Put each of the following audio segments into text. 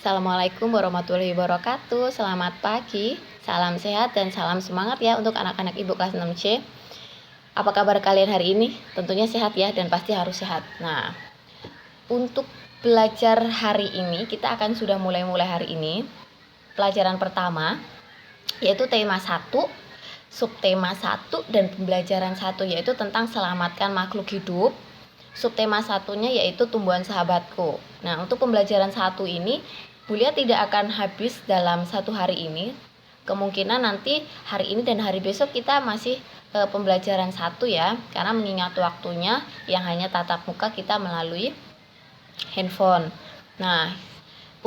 Assalamualaikum warahmatullahi wabarakatuh. Selamat pagi, salam sehat dan salam semangat ya untuk anak-anak ibu kelas 6C. Apa kabar kalian hari ini? Tentunya sehat ya, dan pasti harus sehat. Nah, untuk belajar hari ini kita akan sudah mulai hari ini. Pelajaran pertama yaitu tema 1, subtema 1 dan pembelajaran 1 yaitu tentang selamatkan makhluk hidup. Subtema satunya yaitu tumbuhan sahabatku. Nah, untuk pembelajaran 1 ini Bulia tidak akan habis dalam satu hari ini. Kemungkinan nanti hari ini dan hari besok kita masih pembelajaran 1 ya, karena mengingat waktunya yang hanya tatap muka kita melalui handphone. Nah,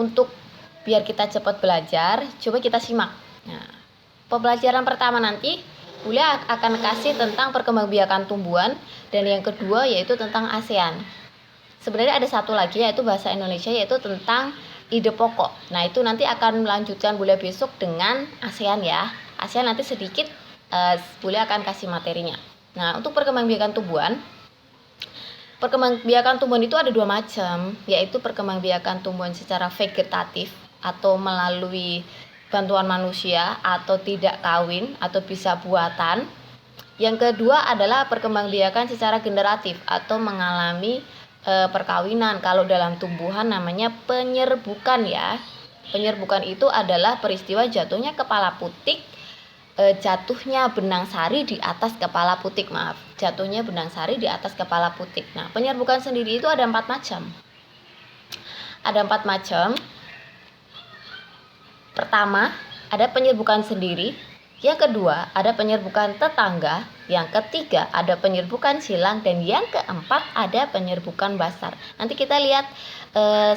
untuk biar kita cepat belajar, coba kita simak. Nah, pembelajaran pertama nanti Bulia akan kasih tentang perkembangbiakan tumbuhan, dan yang kedua yaitu tentang ASEAN. Sebenarnya ada satu lagi yaitu bahasa Indonesia, yaitu tentang ide pokok. Nah, itu nanti akan melanjutkan Bulia besok dengan ASEAN ya. ASEAN nanti sedikit Bulia akan kasih materinya. Nah, untuk perkembangbiakan tumbuhan itu ada dua macam, yaitu perkembangbiakan tumbuhan secara vegetatif atau melalui bantuan manusia atau tidak kawin atau bisa buatan. Yang kedua adalah perkembangbiakan secara generatif atau mengalami perkawinan. Kalau dalam tumbuhan namanya penyerbukan ya. Penyerbukan itu adalah peristiwa jatuhnya kepala putik, jatuhnya benang sari di atas kepala putik. Jatuhnya benang sari di atas kepala putik. Nah, penyerbukan sendiri itu ada 4 macam. Ada 4 macam. Pertama, ada penyerbukan sendiri. Yang kedua, ada penyerbukan tetangga. Yang ketiga, ada penyerbukan silang. Dan yang keempat, ada penyerbukan basar. Nanti kita lihat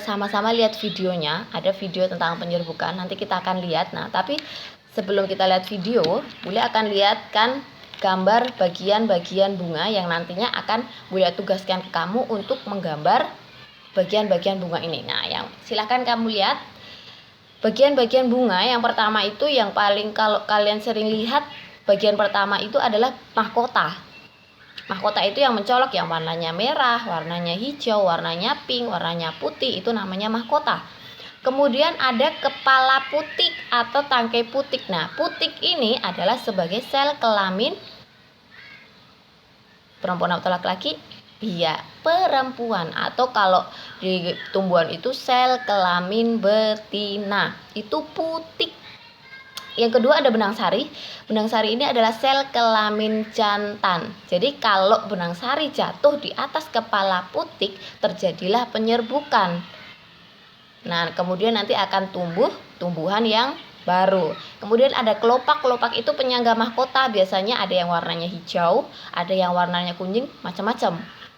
sama-sama lihat videonya. Ada video tentang penyerbukan. Nanti kita akan lihat. Nah, tapi sebelum kita lihat video, Bulia akan lihatkan gambar bagian-bagian bunga yang nantinya akan Bulia tugaskan ke kamu untuk menggambar bagian-bagian bunga ini. Nah, silahkan kamu lihat. Bagian-bagian bunga yang pertama itu yang paling kalau kalian sering lihat, bagian pertama itu adalah mahkota. Mahkota itu yang mencolok, yang warnanya merah, warnanya hijau, warnanya pink, warnanya putih, itu namanya mahkota. Kemudian ada kepala putik atau tangkai putik. Nah, putik ini adalah sebagai sel kelamin perempuan atau laki-laki. Iya, perempuan. Atau kalau di tumbuhan itu sel kelamin betina, itu putik. Yang kedua ada benang sari. Benang sari ini adalah sel kelamin jantan. Jadi kalau benang sari jatuh di atas kepala putik, terjadilah penyerbukan. Nah, kemudian nanti akan tumbuh tumbuhan yang baru. Kemudian ada kelopak. Kelopak itu penyangga mahkota. Biasanya ada yang warnanya hijau, ada yang warnanya kuning, macam-macam.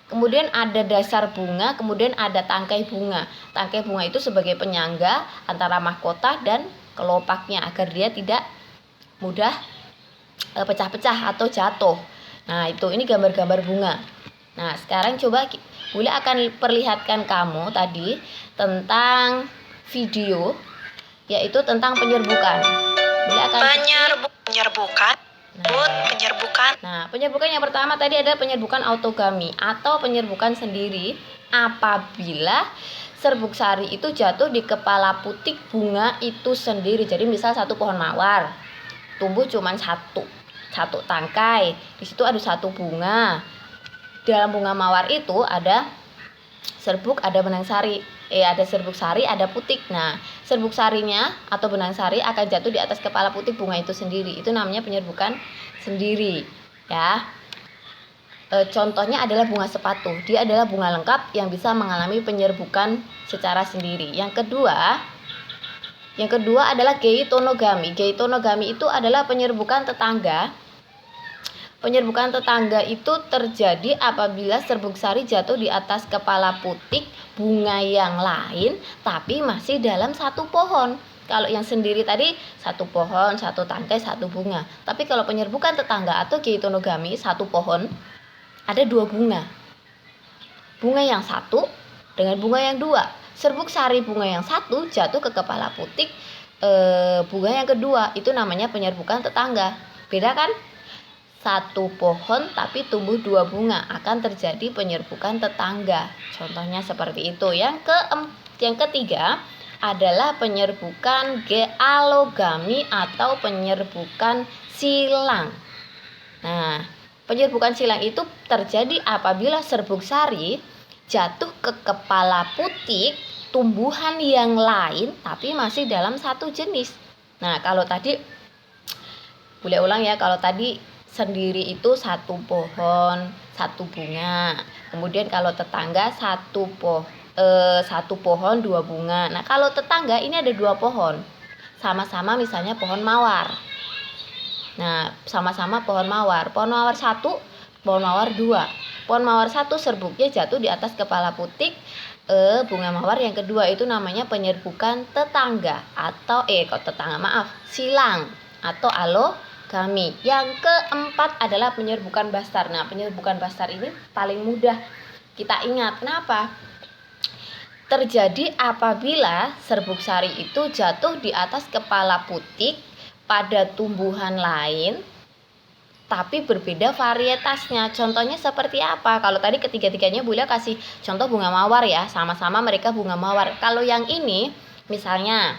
Kemudian ada dasar bunga, kemudian ada tangkai bunga. Tangkai bunga itu sebagai penyangga antara mahkota dan kelopaknya agar dia tidak mudah pecah-pecah atau jatuh. Nah, ini gambar-gambar bunga. Nah, sekarang coba Bulia akan perlihatkan kamu tadi tentang video, yaitu tentang penyerbukan. Bulia akan penyerbukan. Nah, penyerbukan yang pertama tadi adalah penyerbukan autogami atau penyerbukan sendiri apabila serbuk sari itu jatuh di kepala putik bunga itu sendiri. Jadi misal satu pohon mawar tumbuh cuma satu tangkai, di situ ada satu bunga. Dalam bunga mawar itu ada serbuk, ada benang sari. Ada serbuk sari, ada putik. Nah, serbuk sarinya atau benang sari akan jatuh di atas kepala putik bunga itu sendiri. Itu namanya penyerbukan sendiri, ya. Contohnya adalah bunga sepatu. Dia adalah bunga lengkap yang bisa mengalami penyerbukan secara sendiri. Yang kedua adalah geitonogami. Geitonogami itu adalah penyerbukan tetangga. Penyerbukan tetangga itu terjadi apabila serbuk sari jatuh di atas kepala putik bunga yang lain tapi masih dalam satu pohon. Kalau yang sendiri tadi satu pohon, satu tangkai, satu bunga. Tapi kalau penyerbukan tetangga atau geitonogami, satu pohon ada 2 bunga. Bunga yang satu dengan bunga yang 2. Serbuk sari bunga yang satu jatuh ke kepala putik bunga yang kedua. Itu namanya penyerbukan tetangga. Beda kan? Satu pohon tapi tumbuh 2 bunga, akan terjadi penyerbukan tetangga. Contohnya seperti itu. Yang ketiga adalah penyerbukan gealogami atau penyerbukan silang. Nah, penyerbukan silang itu terjadi apabila serbuk sari jatuh ke kepala putik tumbuhan yang lain tapi masih dalam satu jenis. Nah, kalau tadi boleh ulang ya, kalau tadi sendiri itu satu pohon, satu bunga. Kemudian kalau tetangga satu pohon dua bunga. Nah, kalau tetangga ini ada dua pohon. Sama-sama misalnya pohon mawar. Nah, sama-sama pohon mawar. Pohon mawar satu, pohon mawar dua. Pohon mawar satu serbuknya jatuh di atas kepala putik bunga mawar yang kedua, itu namanya penyerbukan tetangga atau silang atau alogami. Yang keempat adalah penyerbukan bastar. Nah, penyerbukan bastar ini paling mudah kita ingat. Kenapa? Terjadi apabila serbuk sari itu jatuh di atas kepala putik pada tumbuhan lain tapi berbeda varietasnya. Contohnya seperti apa? Kalau tadi ketiga-tiganya Bunda kasih contoh bunga mawar ya, sama-sama mereka bunga mawar. Kalau yang ini misalnya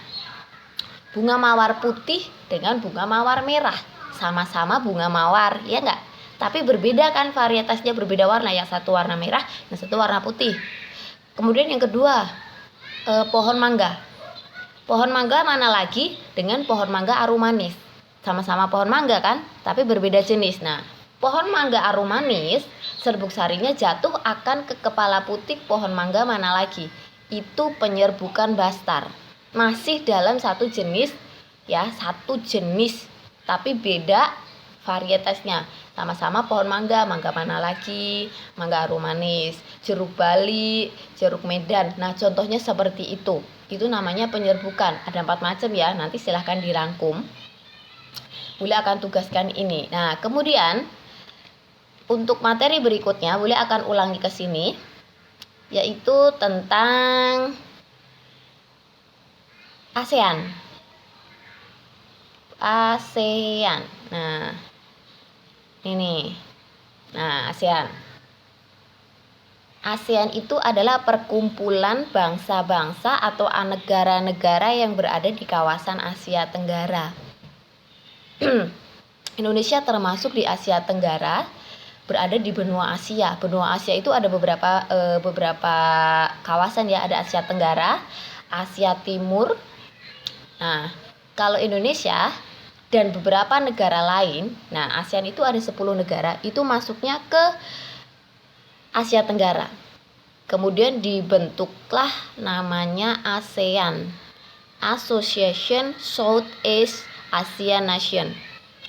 bunga mawar putih dengan bunga mawar merah, sama-sama bunga mawar, ya enggak? Tapi berbeda kan varietasnya, berbeda warna, yang satu warna merah, yang satu warna putih. Kemudian yang kedua, pohon mangga. Pohon mangga mana lagi dengan pohon mangga arum manis? Sama-sama pohon mangga kan, tapi berbeda jenis. Nah, pohon mangga arum manis, serbuk sarinya jatuh akan ke kepala putik pohon mangga mana lagi? Itu penyerbukan bastar. Masih dalam satu jenis ya, satu jenis, tapi beda varietasnya. Sama-sama pohon mangga, mangga mana lagi? Mangga arum manis, jeruk Bali, jeruk Medan. Nah, contohnya seperti itu. Itu namanya penyerbukan. Ada 4 macam ya, nanti silahkan dirangkum. Bule akan tugaskan ini. Nah, kemudian untuk materi berikutnya Bule akan ulangi ke sini, yaitu tentang ASEAN. ASEAN. Nah, ini. Nah, ASEAN. ASEAN itu adalah perkumpulan bangsa-bangsa atau negara-negara yang berada di kawasan Asia Tenggara. Indonesia termasuk di Asia Tenggara, berada di benua Asia. Benua Asia itu ada beberapa kawasan ya, ada Asia Tenggara, Asia Timur. Nah, kalau Indonesia dan beberapa negara lain, nah ASEAN itu ada 10 negara, itu masuknya ke Asia Tenggara. Kemudian dibentuklah namanya ASEAN, Association Southeast Asian Nation,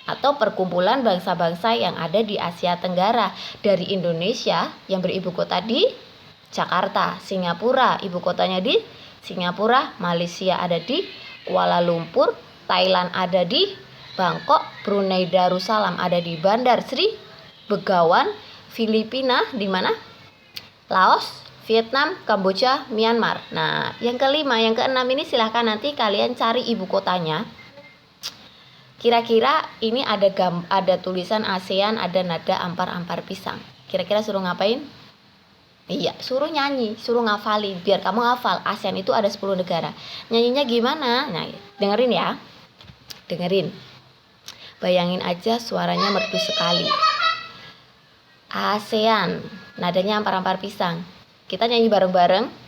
atau perkumpulan bangsa-bangsa yang ada di Asia Tenggara. Dari Indonesia yang beribu kota di Jakarta, Singapura ibu kotanya di Singapura, Malaysia ada di Kuala Lumpur, Thailand ada di Bangkok, Brunei Darussalam ada di Bandar Sri Begawan, Filipina di mana? Laos, Vietnam, Kamboja, Myanmar. Nah, yang kelima, yang keenam ini silahkan nanti kalian cari ibu kotanya. Kira-kira ini ada tulisan ASEAN, ada nada ampar-ampar pisang. Kira-kira suruh ngapain? Iya, suruh nyanyi, suruh ngafalin, biar kamu hafal. ASEAN itu ada 10 negara. Nyanyinya gimana? Nah, dengerin ya. Dengerin. Bayangin aja suaranya merdu sekali. ASEAN, nadanya ampar-ampar pisang. Kita nyanyi bareng-bareng.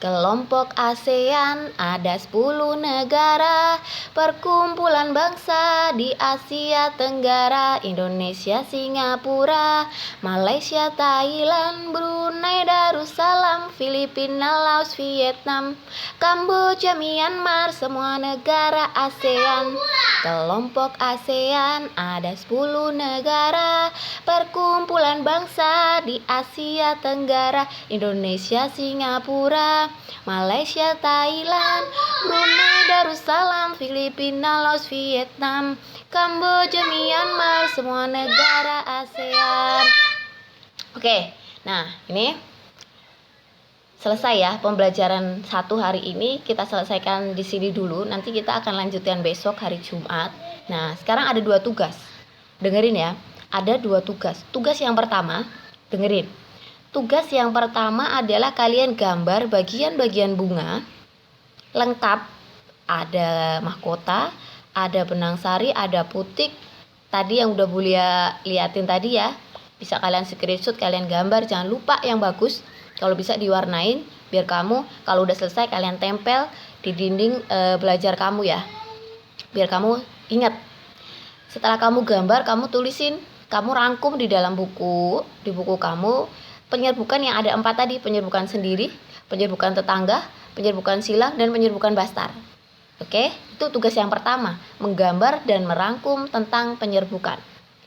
Kelompok ASEAN ada 10 negara, perkumpulan bangsa di Asia Tenggara, Indonesia, Singapura, Malaysia, Thailand, Brunei Darussalam, Filipina, Laos, Vietnam, Kamboja, Myanmar, semua negara ASEAN. Kelompok ASEAN ada 10 negara, perkumpulan bangsa di Asia Tenggara, Indonesia, Singapura, Malaysia, Thailand, Brunei Darussalam, Filipina, Laos, Vietnam, Kamboja, Myanmar, semua negara ASEAN. Oke, nah ini selesai ya pembelajaran 1 hari ini. Kita selesaikan di sini dulu. Nanti kita akan lanjutkan besok hari Jumat. Nah, sekarang ada 2 tugas. Dengerin ya, ada 2 tugas. Tugas yang pertama, dengerin. Tugas yang pertama adalah kalian gambar bagian-bagian bunga lengkap, ada mahkota, ada benang sari, ada putik. Tadi yang udah Bulia liatin tadi ya. Bisa kalian screenshot, kalian gambar, jangan lupa yang bagus. Kalau bisa diwarnain biar kamu kalau udah selesai kalian tempel di dinding belajar kamu ya. Biar kamu ingat. Setelah kamu gambar, kamu tulisin, kamu rangkum di dalam buku, di buku kamu penyerbukan yang ada 4 tadi, penyerbukan sendiri, penyerbukan tetangga, penyerbukan silang, dan penyerbukan bastar. Oke, itu tugas yang pertama, menggambar dan merangkum tentang penyerbukan.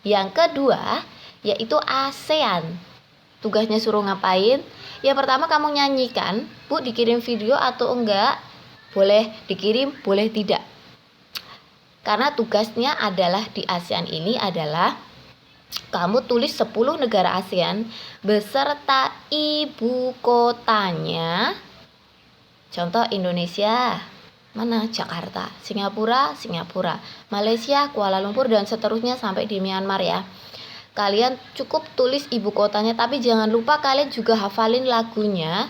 Yang kedua, yaitu ASEAN. Tugasnya suruh ngapain? Yang pertama kamu nyanyikan, Bu dikirim video atau enggak? Boleh dikirim, boleh tidak. Karena tugasnya adalah di ASEAN ini adalah kamu tulis 10 negara ASEAN beserta ibu kotanya. Contoh Indonesia, mana? Jakarta. Singapura, Singapura. Malaysia, Kuala Lumpur, dan seterusnya sampai di Myanmar ya. Kalian cukup tulis ibu kotanya, tapi jangan lupa kalian juga hafalin lagunya.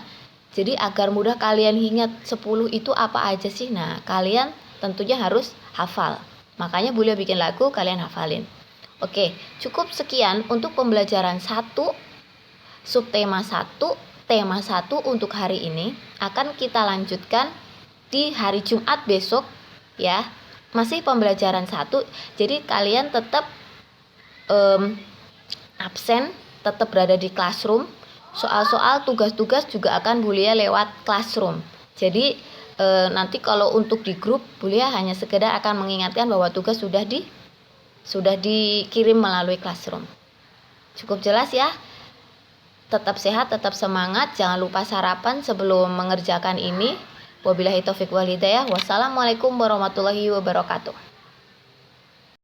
Jadi agar mudah kalian ingat 10 itu apa aja sih. Nah, kalian tentunya harus hafal. Makanya Bulia bikin lagu, kalian hafalin. Oke, cukup sekian untuk pembelajaran 1, subtema 1, tema 1 untuk hari ini. Akan kita lanjutkan di hari Jumat besok ya. Masih pembelajaran 1. Jadi kalian tetap absen, tetap berada di classroom. Soal-soal tugas-tugas juga akan Bulia lewat classroom. Jadi nanti kalau untuk di grup Bulia hanya sekedar akan mengingatkan bahwa tugas sudah dikirim melalui classroom. Cukup jelas ya. Tetap sehat, tetap semangat, jangan lupa sarapan sebelum mengerjakan ini. Wabillahi taufiq wal hidayah. Wassalamualaikum warahmatullahi wabarakatuh.